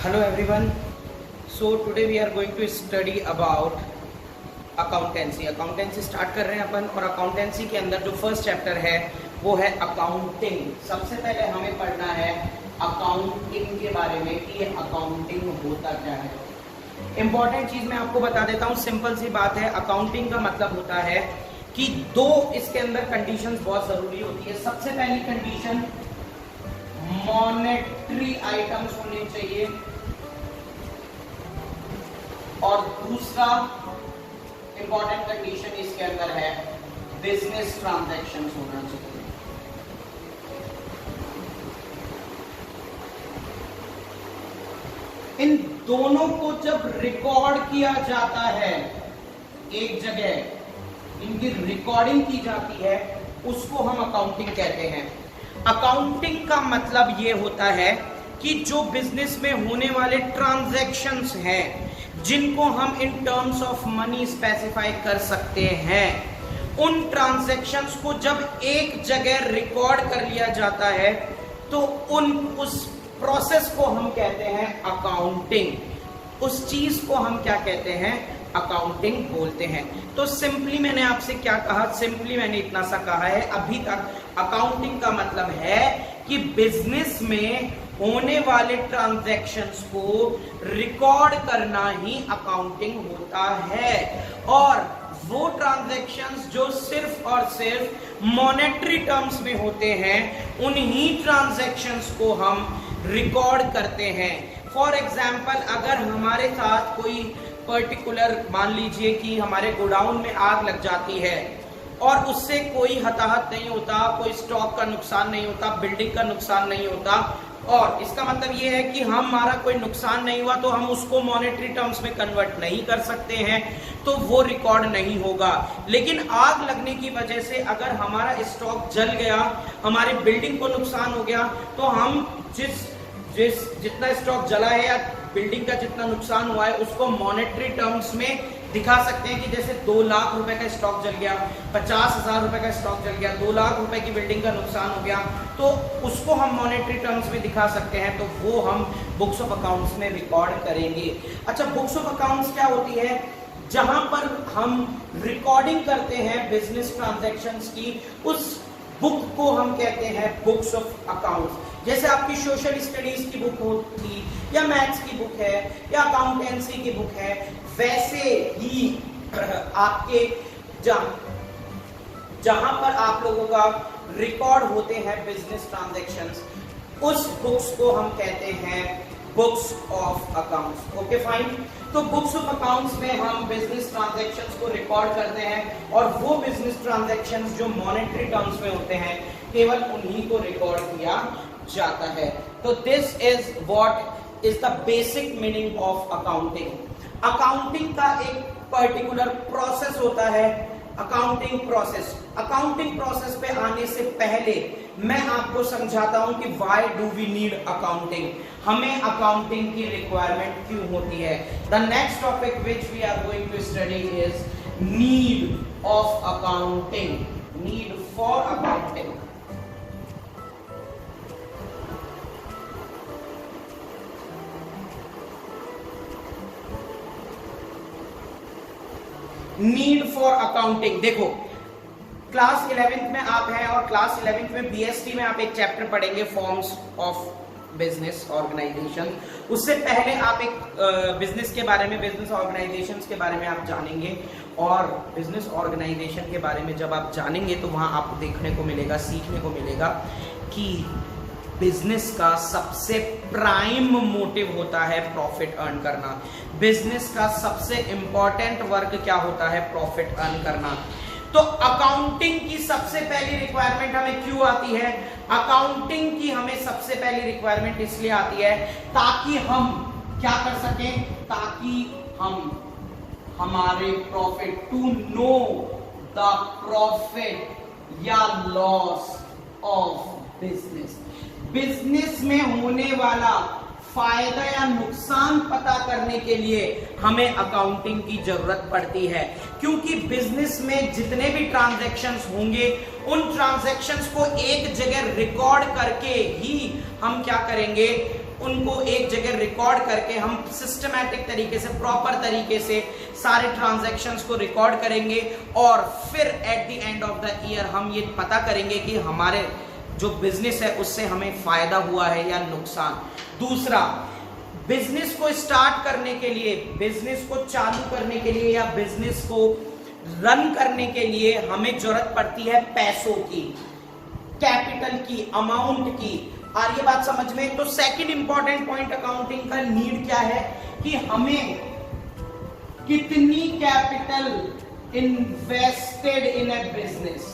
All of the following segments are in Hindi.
Hello everyone. So today we are going to study about accountancy. Accountancy start कर रहे हैं अपन, और अकाउंटेंसी के अंदर जो फर्स्ट चैप्टर है वो है अकाउंटिंग। सबसे पहले हमें पढ़ना है अकाउंटिंग के बारे में कि ये अकाउंटिंग होता क्या है। इंपॉर्टेंट चीज मैं आपको बता देता हूँ, सिंपल सी बात है। अकाउंटिंग का मतलब होता है कि दो इसके अंदर कंडीशंस बहुत जरूरी होती है। सबसे पहली कंडीशन मॉनेटरी आइटम्स होने चाहिए, और दूसरा इंपॉर्टेंट कंडीशन इसके अंदर है बिजनेस ट्रांजैक्शंस होना चाहिए। इन दोनों को जब रिकॉर्ड किया जाता है एक जगह, इनकी रिकॉर्डिंग की जाती है, उसको हम अकाउंटिंग कहते हैं। अकाउंटिंग का मतलब ये होता है कि जो बिजनेस में होने वाले ट्रांजैक्शंस हैं, जिनको हम in terms of money specify कर सकते हैं, उन ट्रांजैक्शंस को जब एक जगह रिकॉर्ड कर लिया जाता है तो उस प्रोसेस को हम कहते हैं अकाउंटिंग। उस चीज को हम क्या कहते हैं? अकाउंटिंग बोलते हैं। तो सिंपली मैंने आपसे क्या कहा? सिंपली मैंने इतना सा कहा है अभी तक, अकाउंटिंग का मतलब है कि बिजनेस में होने वाले ट्रांजैक्शंस को रिकॉर्ड करना ही अकाउंटिंग होता है। और वो ट्रांजैक्शंस जो सिर्फ और सिर्फ मॉनेटरी टर्म्स में होते हैं, उन्हीं ट्रांजैक्शंस को हम रिकॉर्ड करते हैं। फॉर एग्जाम्पल, अगर हमारे साथ कोई पर्टिकुलर, मान लीजिए कि हमारे गोडाउन में आग लग जाती है और उससे कोई हताहत नहीं होता, कोई स्टॉक का नुकसान नहीं होता, बिल्डिंग का नुकसान नहीं होता, और इसका मतलब ये है कि हमारा कोई नुकसान नहीं हुआ, तो हम उसको मॉनेटरी टर्म्स में कन्वर्ट नहीं कर सकते हैं, तो वो रिकॉर्ड नहीं होगा। लेकिन आग लगने की वजह से अगर हमारा स्टॉक जल गया, हमारे बिल्डिंग को नुकसान हो गया, तो हम जितना स्टॉक जला है या बिल्डिंग का जितना नुकसान हुआ है, उसको मॉनेटरी टर्म्स में दिखा सकते हैं कि जैसे 2 लाख रुपए का स्टॉक जल गया, 50,000 रुपए का स्टॉक जल गया, 2 लाख रुपए की बिल्डिंग का नुकसान हो गया, तो उसको हम मॉनेटरी टर्म्स में दिखा सकते हैं। तो वो हम बुक्स ऑफ अकाउंट्स में रिकॉर्ड करेंगे। अच्छा, बुक्स ऑफ अकाउंट्स क्या होती है? जहां पर हम रिकॉर्डिंग करते हैं बिजनेस ट्रांजैक्शंस की, उस बुक को हम कहते हैं बुक्स ऑफ अकाउंट्स। जैसे आपकी सोशल स्टडीज की बुक होती, या मैथ्स की बुक है, या अकाउंटेंसी की बुक है, वैसे ही आपके जहां पर आप लोगों का रिकॉर्ड होते हैं बिजनेस ट्रांजैक्शंस, उस बुक्स को हम कहते हैं books of accounts. Okay fine. तो बुक्स ऑफ अकाउंट्स में हम बिजनेस ट्रांजैक्शंस को रिकॉर्ड करते हैं, और वो बिजनेस ट्रांजैक्शंस जो मॉनेटरी टर्म्स में होते हैं, केवल उन्हीं को रिकॉर्ड किया जाता है। तो this is what is the basic meaning of accounting. Accounting का एक पर्टिकुलर प्रोसेस होता है, अकाउंटिंग प्रोसेस। अकाउंटिंग प्रोसेस पे आने से पहले मैं आपको समझाता हूं कि why do we need accounting, हमें अकाउंटिंग की रिक्वायरमेंट क्यों होती है। The next topic which we are going to study is need of accounting, need for accounting. Need for accounting. देखो, क्लास 11th में आप हैं, और क्लास 11th में बीएसटी में आप एक चैप्टर पढ़ेंगे, फॉर्म्स ऑफ बिजनेस ऑर्गेनाइजेशन। उससे पहले आप एक बिजनेस के बारे में, बिजनेस ऑर्गेनाइजेशंस के बारे में आप जानेंगे, और बिजनेस ऑर्गेनाइजेशन के बारे में जब आप जानेंगे तो वहां आपको देखने को मिलेगा, सीखने को मिलेगा कि बिजनेस का सबसे प्राइम मोटिव होता है प्रॉफिट अर्न करना। बिजनेस का सबसे इंपॉर्टेंट वर्क क्या होता है? प्रॉफिट अर्न करना। तो अकाउंटिंग की सबसे पहली रिक्वायरमेंट हमें क्यों आती है? अकाउंटिंग की हमें सबसे पहली रिक्वायरमेंट इसलिए आती है ताकि हम क्या कर सकें? ताकि हम हमारे profit, to know the profit या लॉस ऑफ बिजनेस, बिजनेस में होने वाला फायदा या नुकसान पता करने के लिए हमें अकाउंटिंग की जरूरत पड़ती है, क्योंकि बिजनेस में जितने भी ट्रांजैक्शंस होंगे उन ट्रांजैक्शंस को एक जगह रिकॉर्ड करके ही हम क्या करेंगे, उनको एक जगह रिकॉर्ड करके हम सिस्टमैटिक तरीके से, प्रॉपर तरीके से सारे ट्रांजैक्शंस को रिकॉर्ड करेंगे और फिर at the end of the year हम ये पता करेंगे कि हमारे जो बिजनेस है उससे हमें फायदा हुआ है या नुकसान। दूसरा, बिजनेस को स्टार्ट करने के लिए, बिजनेस को चालू करने के लिए या बिजनेस को रन करने के लिए हमें जरूरत पड़ती है पैसों की, कैपिटल की, अमाउंट की। आ रही है बात समझ में? तो सेकंड इंपॉर्टेंट पॉइंट अकाउंटिंग का नीड क्या है कि हमें कितनी capital invested in A business,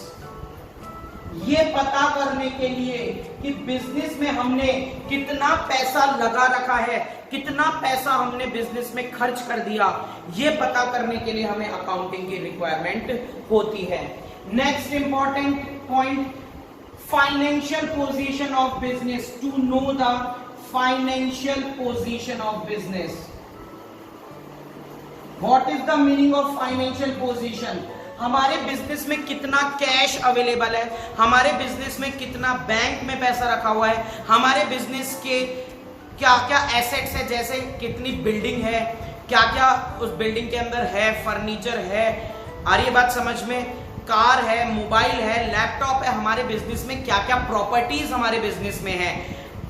ये पता करने के लिए कि बिजनेस में हमने कितना पैसा लगा रखा है, कितना पैसा हमने बिजनेस में खर्च कर दिया, ये पता करने के लिए हमें अकाउंटिंग की रिक्वायरमेंट होती है। Next important point, financial position of business, to know the financial position of business. What is the meaning of financial position? हमारे बिजनेस में कितना कैश अवेलेबल है, हमारे बिजनेस में कितना बैंक में पैसा रखा हुआ है, हमारे बिजनेस के क्या क्या एसेट्स है, जैसे कितनी बिल्डिंग है, क्या क्या उस बिल्डिंग के अंदर है, फर्नीचर है, आ रही है बात समझ में, कार है, मोबाइल है, लैपटॉप है, हमारे बिजनेस में क्या क्या प्रॉपर्टीज हमारे बिजनेस में है,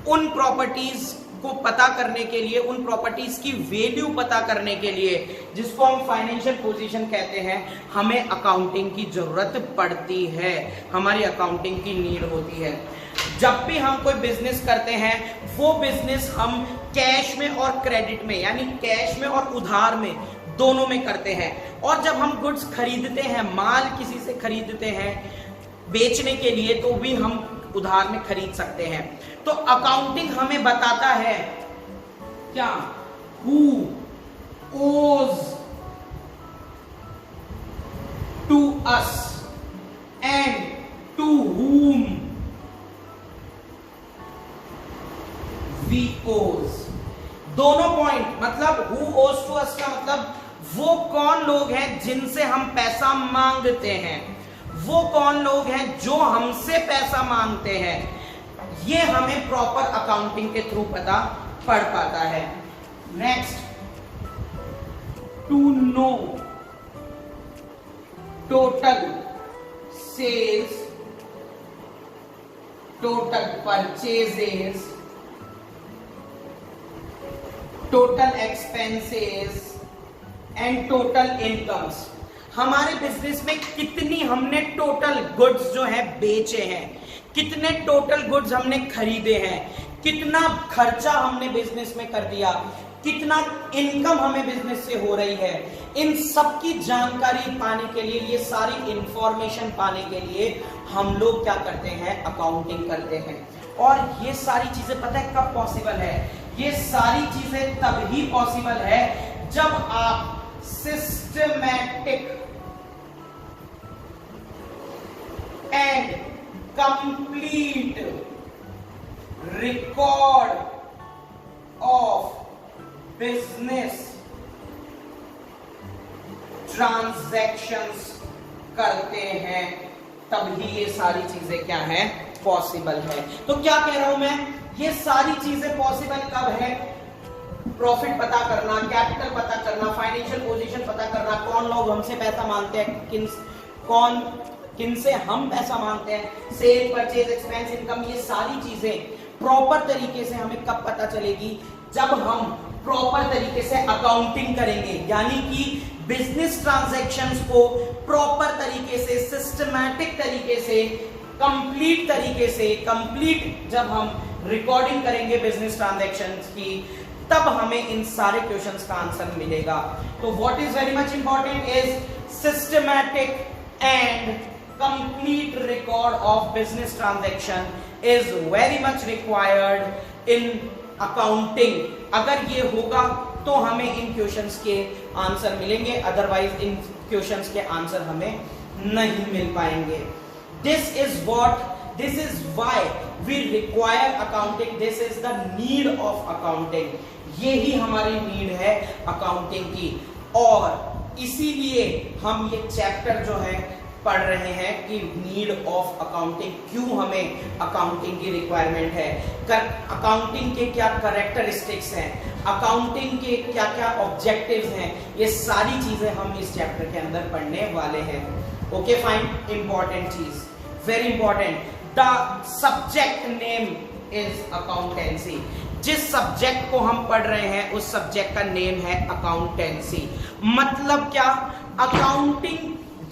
उन प्रॉपर्टीज को पता करने के लिए, उन प्रॉपर्टीज की वैल्यू पता करने के लिए, जिसको हम फाइनेंशियल पोजीशन कहते हैं, हमें अकाउंटिंग की जरूरत पड़ती है, हमारी अकाउंटिंग की नीड होती है। जब भी हम कोई बिजनेस करते हैं, वो बिजनेस हम कैश में और क्रेडिट में, यानी कैश में और उधार में, दोनों में करते हैं। और जब हम गुड्स खरीदते हैं, माल किसी से खरीदते हैं बेचने के लिए, तो भी हम उधार में खरीद सकते हैं। तो अकाउंटिंग हमें बताता है क्या, who owes to us and to whom we owe। दोनों पॉइंट, मतलब who owes to us का मतलब वो कौन लोग हैं जिनसे हम पैसा मांगते हैं, वो कौन लोग हैं जो हमसे पैसा मांगते हैं, ये हमें प्रॉपर अकाउंटिंग के थ्रू पता पड़ पाता है। Next, to know total sales, total purchases, total expenses and total incomes. हमारे बिजनेस में कितनी हमने टोटल गुड्स जो है बेचे हैं, कितने टोटल गुड्स हमने खरीदे हैं, कितना खर्चा हमने बिजनेस में कर दिया, कितना इनकम हमें बिजनेस से हो रही है, इन सब की जानकारी पाने के लिए, ये सारी इंफॉर्मेशन पाने के लिए हम लोग क्या करते हैं, अकाउंटिंग करते हैं। और ये सारी चीजें पता है कब पॉसिबल है? ये सारी चीजें तभी पॉसिबल है जब आप systematic and complete record of business transactions करते हैं, तभी ये सारी चीजें क्या है, पॉसिबल है। तो क्या कह रहा हूं मैं, ये सारी चीजें पॉसिबल कब है? प्रॉफिट पता करना, कैपिटल पता करना, फाइनेंशियल पोजीशन पता करना, कौन लोग हमसे पैसा मांगते हैं, किनसे हम पैसा मांगते हैं, सेल, परचेज, एक्सपेंस, इनकम, ये सारी चीजें प्रॉपर तरीके से हमें कब पता चलेगी? जब हम प्रॉपर तरीके से अकाउंटिंग करेंगे, यानी कि बिजनेस ट्रांजैक्शंस को प्रॉपर तरीके से, सिस्टमैटिक तरीके से, कंप्लीट जब हम रिकॉर्डिंग करेंगे बिजनेस ट्रांजैक्शंस की, तब हमें इन सारे क्वेश्चंस का आंसर मिलेगा। तो what is very much important is systematic and complete record of business transaction is very much required in accounting. अगर ये होगा तो हमें इन क्वेश्चंस के आंसर मिलेंगे, अदरवाइज इन क्वेश्चंस के आंसर हमें नहीं मिल पाएंगे। This is why we require accounting, this is the need of accounting. यही हमारी नीड है अकाउंटिंग की, और इसीलिए हम ये चैप्टर जो है पढ़ रहे हैं कि नीड ऑफ अकाउंटिंग, क्यों हमें अकाउंटिंग की रिक्वायरमेंट है, अकाउंटिंग के क्या कैरेक्टरिस्टिक्स हैं, अकाउंटिंग के क्या क्या ऑब्जेक्टिव्स हैं, ये सारी चीजें हम इस चैप्टर के अंदर पढ़ने वाले हैं। ओके फाइन, इंपॉर्टेंट चीज, very important, the subject name is accountancy. जिस सब्जेक्ट को हम पढ़ रहे हैं उस सब्जेक्ट का नेम है अकाउंटेंसी। मतलब क्या, अकाउंटिंग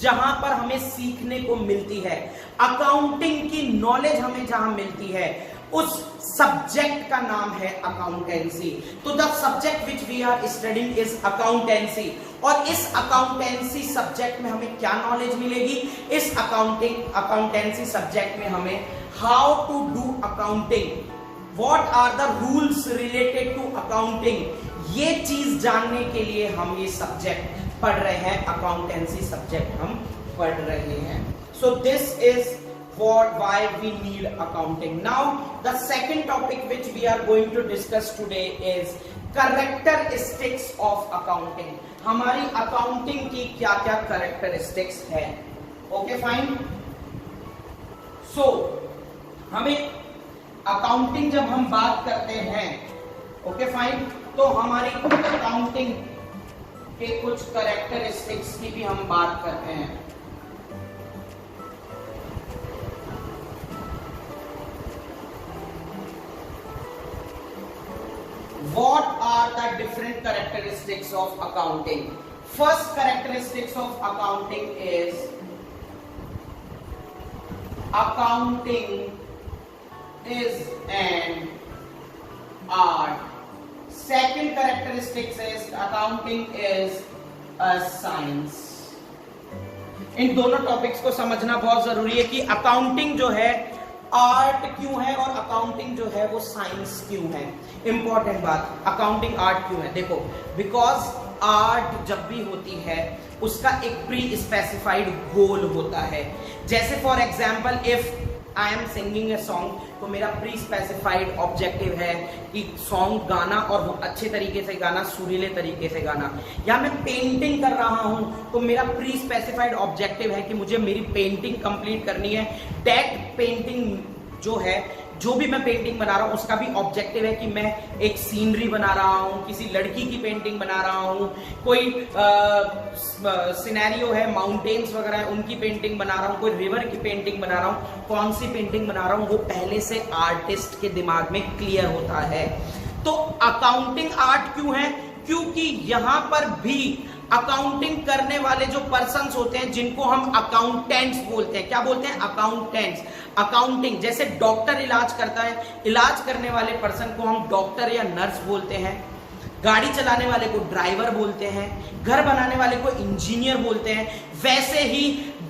जहां पर हमें सीखने को मिलती है, अकाउंटिंग की नॉलेज हमें जहां मिलती है, उस सब्जेक्ट का नाम है अकाउंटेंसी। तो the subject which we are studying is accountancy. और इस अकाउंटेंसी सब्जेक्ट में हमें क्या नॉलेज मिलेगी, इस अकाउंटेंसी सब्जेक्ट में हमें how to do accounting, what are the rules related to accounting, ये चीज जानने के लिए हम ये सब्जेक्ट पढ़ रहे हैं, अकाउंटेंसी सब्जेक्ट हम पढ़ रहे हैं। So this is why we need accounting. Now the second topic which we are going to discuss today is characteristics of accounting. हमारी अकाउंटिंग की क्या क्या कैरेक्टरिस्टिक्स है। ओके फाइन, सो हमें अकाउंटिंग जब हम बात करते हैं, ओके फाइन, तो हमारी अकाउंटिंग के कुछ कैरेक्टरिस्टिक्स की भी हम बात करते हैं। What are the different characteristics of accounting? First characteristics of accounting is accounting is an art. Second characteristics is accounting is a science. इन दोनों टॉपिक्स को समझना बहुत जरूरी है कि अकाउंटिंग जो है आर्ट क्यों है और अकाउंटिंग जो है वो साइंस क्यों है। इंपॉर्टेंट बात, अकाउंटिंग आर्ट क्यों है, देखो, बिकॉज आर्ट जब भी होती है उसका एक प्री स्पेसिफाइड गोल होता है। जैसे for example if I am singing a song, तो मेरा प्री स्पेसिफाइड ऑब्जेक्टिव है कि सॉन्ग गाना और वो अच्छे तरीके से गाना, सुरीले तरीके से गाना। या मैं पेंटिंग कर रहा हूं तो मेरा प्री स्पेसिफाइड ऑब्जेक्टिव है कि मुझे मेरी पेंटिंग कंप्लीट करनी है। दैट पेंटिंग जो है, जो भी मैं पेंटिंग बना रहा हूं उसका भी ऑब्जेक्टिव है कि मैं एक सीनरी बना रहा हूं, किसी लड़की की पेंटिंग बना रहा हूं, कोई सिनेरियो है, माउंटेन्स वगैरह है उनकी पेंटिंग बना रहा हूं, कोई रिवर की पेंटिंग बना रहा हूं, कौन सी पेंटिंग बना रहा हूं वो पहले से आर्टिस्ट के दिमाग में क्लियर होता है। तो अकाउंटिंग आर्ट क्यों है, क्योंकि यहां पर भी अकाउंटिंग करने वाले जो पर्सन्स होते हैं जिनको हम अकाउंटेंट्स बोलते हैं, क्या बोलते हैं, अकाउंटेंट्स। अकाउंटिंग जैसे डॉक्टर इलाज करता है, इलाज करने वाले पर्सन को हम डॉक्टर या नर्स बोलते हैं, गाड़ी चलाने वाले को ड्राइवर बोलते हैं, घर बनाने वाले को इंजीनियर बोलते हैं। वैसे ही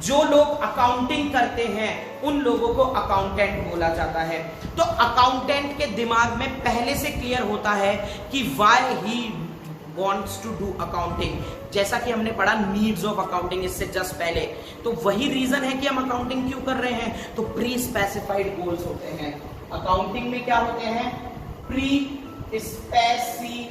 जो लोग अकाउंटिंग करते हैं उन लोगों को अकाउंटेंट बोला जाता है। तो अकाउंटेंट के दिमाग में पहले से क्लियर होता है कि why he wants to do accounting, जैसा कि हमने पढ़ा नीड्स ऑफ अकाउंटिंग इससे जस्ट पहले। तो वही रीजन है कि हम अकाउंटिंग क्यों कर रहे हैं, तो प्री स्पेसिफाइड गोल्स होते हैं। अकाउंटिंग में क्या होते हैं, प्री स्पेसिफाइड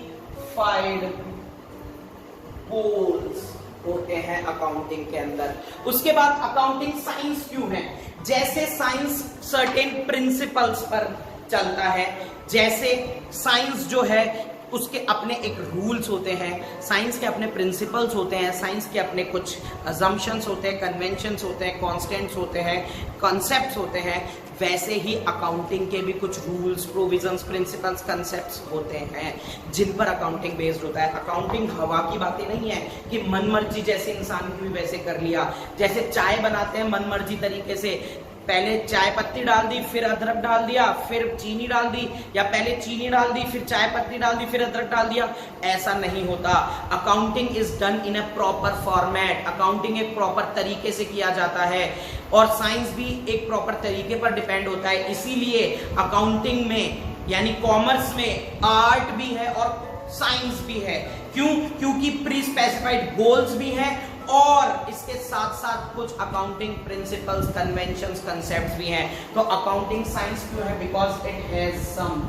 गोल्स होते हैं अकाउंटिंग के अंदर। उसके बाद अकाउंटिंग साइंस क्यों है, जैसे साइंस सर्टेन प्रिंसिपल्स पर चलता है, जैसे साइंस जो है उसके अपने एक रूल्स होते हैं, साइंस के अपने प्रिंसिपल्स होते हैं, साइंस के अपने कुछ अजम्पशंस होते हैं, कन्वेंशंस होते हैं, कॉन्स्टेंट्स होते हैं, कॉन्सेप्ट्स होते हैं। वैसे ही अकाउंटिंग के भी कुछ रूल्स, प्रोविजंस, प्रिंसिपल्स, कॉन्सेप्ट्स होते हैं जिन पर अकाउंटिंग बेस्ड होता है। अकाउंटिंग हवा की बातें नहीं है कि मनमर्जी जैसे इंसान की भी वैसे कर लिया। जैसे चाय बनाते हैं मनमर्जी तरीके से, पहले चाय पत्ती डाल दी, फिर अदरक डाल दिया, फिर चीनी डाल दी, या पहले चीनी डाल दी, फिर चाय पत्ती डाल दी, फिर अदरक डाल दिया, ऐसा नहीं होता। Accounting is done in a proper format. Accounting एक प्रॉपर तरीके से किया जाता है और साइंस भी एक प्रॉपर तरीके पर डिपेंड होता है। इसीलिए अकाउंटिंग में यानी कॉमर्स में आर्ट भी है और साइंस भी है। क्यों, क्योंकि प्री स्पेसिफाइड गोल्स भी हैं और इसके साथ साथ कुछ अकाउंटिंग प्रिंसिपल्स, कन्वेंशंस, कंसेप्ट्स भी हैं। तो अकाउंटिंग साइंस क्यों है, because it has some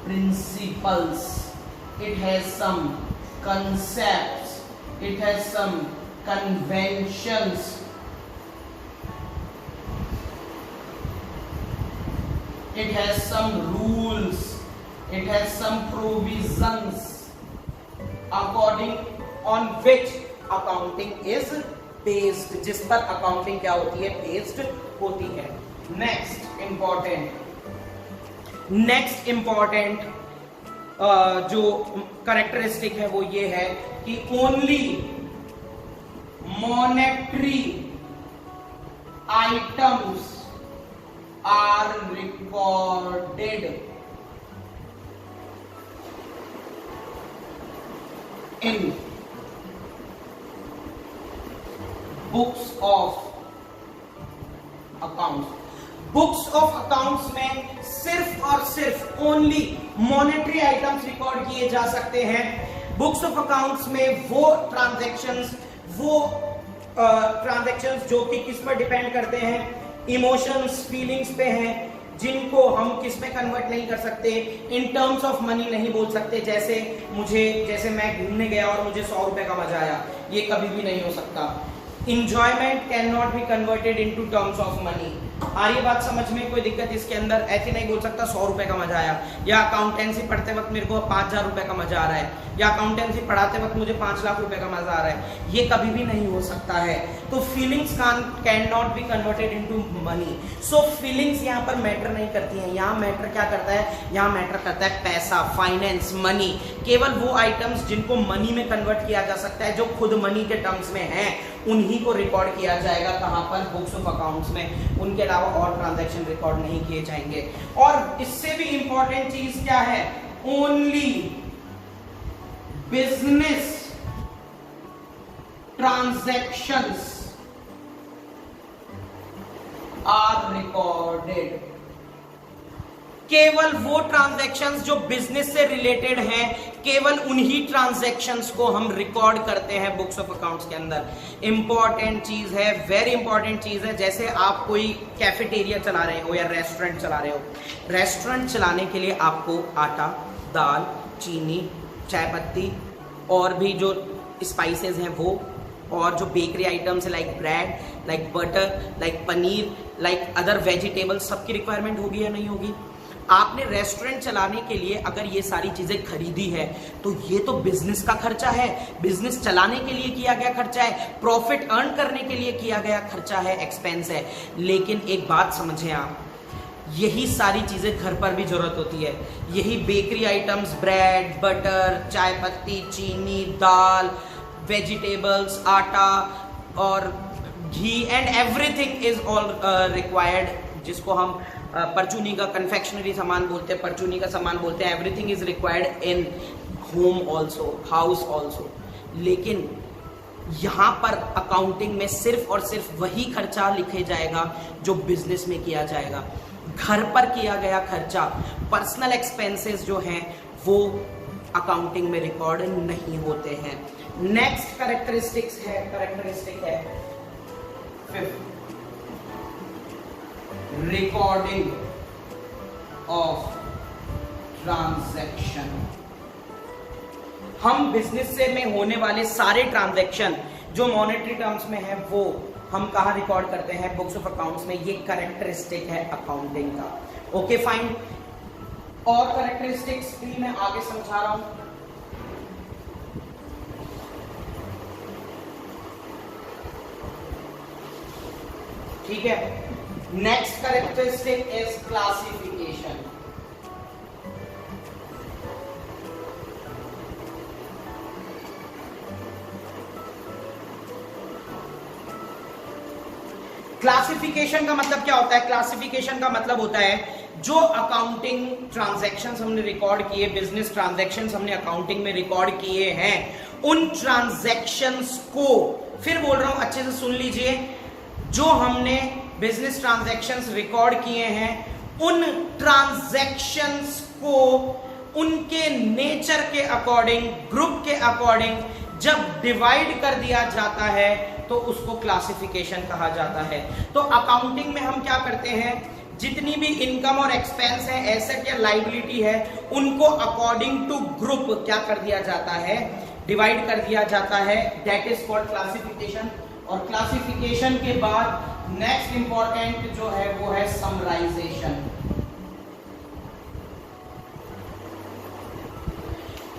principles, it has some concepts, it has some conventions it has some rules, it has some provisions according on which accounting is based, जिस पर accounting क्या होती है, based होती है. Next important जो characteristic है वो ये है कि only monetary items are recorded in books of accounts. Books of accounts में सिर्फ और सिर्फ ओनली मॉनेटरी आइटम्स रिकॉर्ड किए जा सकते हैं. बुक्स ऑफ अकाउंट्स में वो ट्रांजैक्शंस जो कि किस पर डिपेंड करते हैं, इमोशंस, फीलिंग्स पे हैं, जिनको हम किस में कन्वर्ट नहीं कर सकते, इन टर्म्स ऑफ मनी नहीं बोल सकते. जैसे मैं घूमने गया और मुझे 100 रुपए का मजा आया, ये कभी भी नहीं हो सकता. Enjoyment can not be converted into terms of money. आ रही बात समझ में? कोई दिक्कत इसके अंदर? ऐसे नहीं बोल सकता 100 रुपए का मजा आया, या अकाउंटेंसी पढ़ते वक्त मेरे को 5000 रुपए का मजा आ रहा है, या अकाउंटेंसी पढ़ाते वक्त मुझे 5 लाख रुपए का मजा आ रहा है. ये कभी भी नहीं हो सकता है. तो feelings can not be converted into money. So feelings यहाँ पर मैटर नहीं करती हैं. यहाँ मैटर क्या करता है? यहाँ मैटर करता है पैसा, फाइनेंस, मनी. केवल वो आइटम्स जिनको मनी में कन्वर्ट किया जा सकता है, जो खुद मनी के टर्म्स में हैं, उन्हीं को रिकॉर्ड किया जाएगा. कहां पर? बुक्स ऑफ अकाउंट्स में. उनके अलावा और ट्रांजैक्शन रिकॉर्ड नहीं किए जाएंगे. और इससे भी इंपॉर्टेंट चीज क्या है? Only business transactions are recorded. केवल वो ट्रांजैक्शंस जो बिजनेस से रिलेटेड हैं, केवल उन्हीं ट्रांजैक्शंस को हम रिकॉर्ड करते हैं बुक्स ऑफ अकाउंट्स के अंदर. इंपॉर्टेंट चीज है, वेरी इंपॉर्टेंट चीज है. जैसे आप कोई कैफेटेरिया चला रहे हो या रेस्टोरेंट चला रहे हो. रेस्टोरेंट चलाने के लिए आपको आटा, दाल, चीनी, चाय पत्ती और भी जो स्पाइसेस हैं वो, और जो बेकरी आइटम्स है like bread, like butter, like paneer, like other vegetables, सबकी रिक्वायरमेंट होगी या नहीं होगी? आपने रेस्टोरेंट चलाने के लिए अगर ये सारी चीजें खरीदी है तो ये तो बिजनेस का खर्चा है, बिजनेस चलाने के लिए किया गया खर्चा है, प्रॉफिट अर्न करने के लिए किया गया खर्चा है, एक्सपेंस है. लेकिन एक बात समझें आप, यही सारी चीजें घर पर भी जरूरत होती है. यही बेकरी आइटम्स, ब्रेड, बटर, चाय पत्ती, चीनी, दाल, वेजिटेबल्स, आटा और घी and everything is all required, जिसको हम परचूनी का कन्फेक्शनरी सामान बोलते हैं, परचूनी का सामान बोलते हैं. Everything is required in home also, house also. लेकिन यहाँ पर अकाउंटिंग में सिर्फ और सिर्फ वही खर्चा लिखे जाएगा जो बिजनेस में किया जाएगा. घर पर किया गया खर्चा, पर्सनल एक्सपेंसेस जो हैं वो अकाउंटिंग में रिकॉर्ड नहीं होते हैं. नेक्स्ट कैरेक्टरिस्टिक है फिफ्थ, रिकॉर्डिंग ऑफ ट्रांजैक्शन. हम बिजनेस से में होने वाले सारे ट्रांजैक्शन जो मॉनेटरी टर्म्स में है वो हम कहाँ रिकॉर्ड करते हैं? बुक्स ऑफ अकाउंट्स में. ये कैरेक्टरिस्टिक है अकाउंटिंग का. Okay fine. और कैरेक्टरिस्टिक्स भी मैं आगे समझा रहा हूं. ठीक है. Next characteristic is classification. Classification का मतलब क्या होता है? क्लासिफिकेशन का मतलब होता है जो अकाउंटिंग ट्रांजैक्शंस हमने रिकॉर्ड किए, बिजनेस ट्रांजैक्शंस हमने अकाउंटिंग में रिकॉर्ड किए हैं, उन ट्रांजैक्शंस को, फिर बोल रहा हूं अच्छे से सुन लीजिए, जो हमने बिजनेस ट्रांजैक्शंस रिकॉर्ड किए हैं उन ट्रांजैक्शंस को उनके नेचर के अकॉर्डिंग, ग्रुप के अकॉर्डिंग जब डिवाइड कर दिया जाता है तो उसको क्लासिफिकेशन कहा जाता है. तो अकाउंटिंग में हम क्या करते हैं? जितनी भी इनकम और एक्सपेंस है, एसेट या लायबिलिटी है, उनको अकॉर्डिंग टू ग्रुप क्या कर दिया जाता है? डिवाइड कर दिया जाता है. That is called classification. और क्लासिफिकेशन के बाद नेक्स्ट इंपॉर्टेंट जो है वो है समराइजेशन.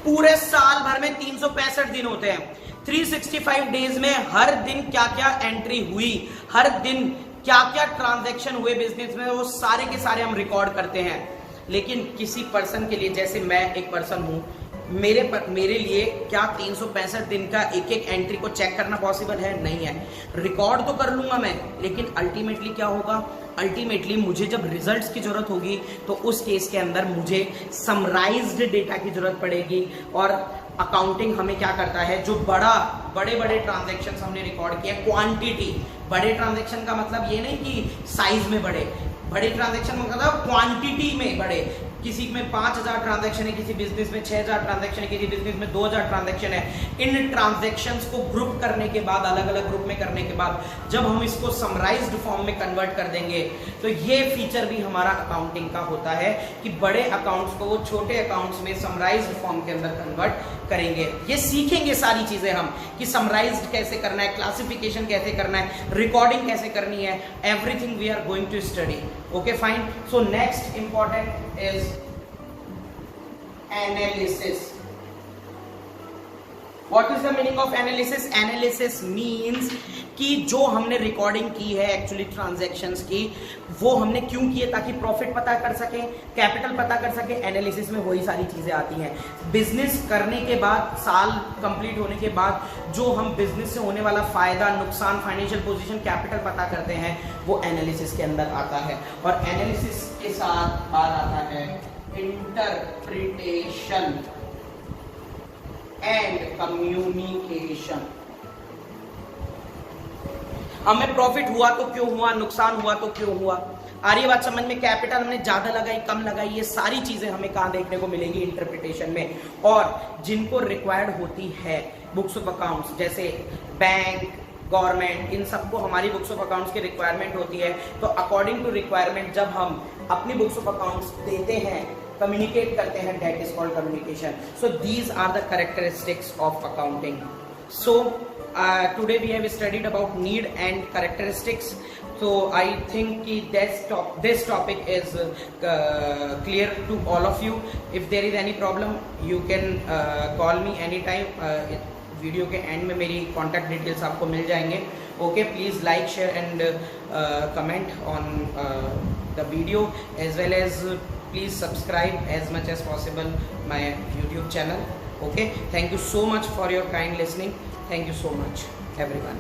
पूरे साल भर में 365 दिन होते हैं, 365 डेज में हर दिन क्या क्या एंट्री हुई, हर दिन क्या क्या ट्रांजैक्शन हुए बिजनेस में, वो सारे के सारे हम रिकॉर्ड करते हैं। लेकिन किसी पर्सन के लिए, जैसे मैं एक पर्सन हूं, मेरे लिए क्या 365 दिन का एक एक एंट्री को चेक करना पॉसिबल है? नहीं है। रिकॉर्ड तो कर लूंगा मैं, लेकिन अल्टीमेटली क्या होगा? अल्टीमेटली मुझे जब रिजल्ट्स की जरूरत होगी तो उस केस के अंदर मुझे समराइज्ड डेटा की जरूरत पड़ेगी। और अकाउंटिंग हमें क्या करता है, जो बड़े बड़े ट्रांजैक्शन हमने रिकॉर्ड किया, क्वांटिटी, बड़े ट्रांजैक्शन का मतलब ये नहीं कि साइज में बड़े ट्रांजैक्शन मतलब क्वांटिटी में बड़े। किसी में 5000 ट्रांजैक्शन है, किसी बिजनेस में 6000 ट्रांजैक्शन है, किसी बिजनेस में 2000 ट्रांजैक्शन है। इन ट्रांजैक्शंस को ग्रुप करने के बाद, अलग अलग ग्रुप में करने के बाद, जब हम इसको समराइज्ड फॉर्म में कन्वर्ट कर देंगे, तो ये फीचर भी हमारा अकाउंटिंग का होता है कि बड़े अकाउंट्स को वो छोटे अकाउंट्स में समराइज्ड फॉर्म के अंदर कन्वर्ट करेंगे। ये सीखेंगे सारी चीजें हम कि समराइज्ड कैसे करना है, क्लासिफिकेशन कैसे करना है, रिकॉर्डिंग कैसे करनी है, everything we are going to study. Okay fine. So next important is analysis. What is the meaning of analysis? Analysis means कि जो हमने रिकॉर्डिंग की है एक्चुअली ट्रांजैक्शंस की, वो हमने क्यों किए? ताकि प्रॉफिट पता कर सके, कैपिटल पता कर सके। एनालिसिस में वही सारी चीजें आती हैं। बिजनेस करने के बाद, साल कंप्लीट होने के बाद, जो हम बिजनेस से होने वाला फायदा, नुकसान, फाइनेंशियल पोजीशन, कैपिटल पता करते हैं, वो एनालिसिस के अंदर आता है। और एनालिसिस के साथ बाद आता है इंटरप्रिटेशन एंड कम्युनिकेशन। हमें प्रॉफिट हुआ तो क्यों हुआ, नुकसान हुआ तो क्यों हुआ, आ रही है बात समझ में? कैपिटल हमने ज्यादा लगाई, कम लगाई, ये सारी चीजें हमें कहां देखने को मिलेंगी? इंटरप्रिटेशन में। और जिनको रिक्वायर्ड होती है बुक्स ऑफ अकाउंट्स, जैसे बैंक, गवर्नमेंट, इन सबको हमारी बुक्स ऑफ अकाउंट्स की रिक्वायरमेंट होती है। तो अकॉर्डिंग टू रिक्वायरमेंट जब हम अपनी बुक्स ऑफ अकाउंट्स देते हैं, कम्युनिकेट करते हैं, that is called communication. So these are the characteristics of accounting. So today we have studied about need and characteristics. So I think this topic is clear to all of you. If there is any problem, you can call me anytime. Video के एंड में मेरी कॉन्टैक्ट डिटेल्स आपको मिल जाएंगे। Okay, please like, share and comment on the video, as well as please subscribe as much as possible my YouTube channel. Okay, thank you so much for your kind listening. Thank you so much everyone.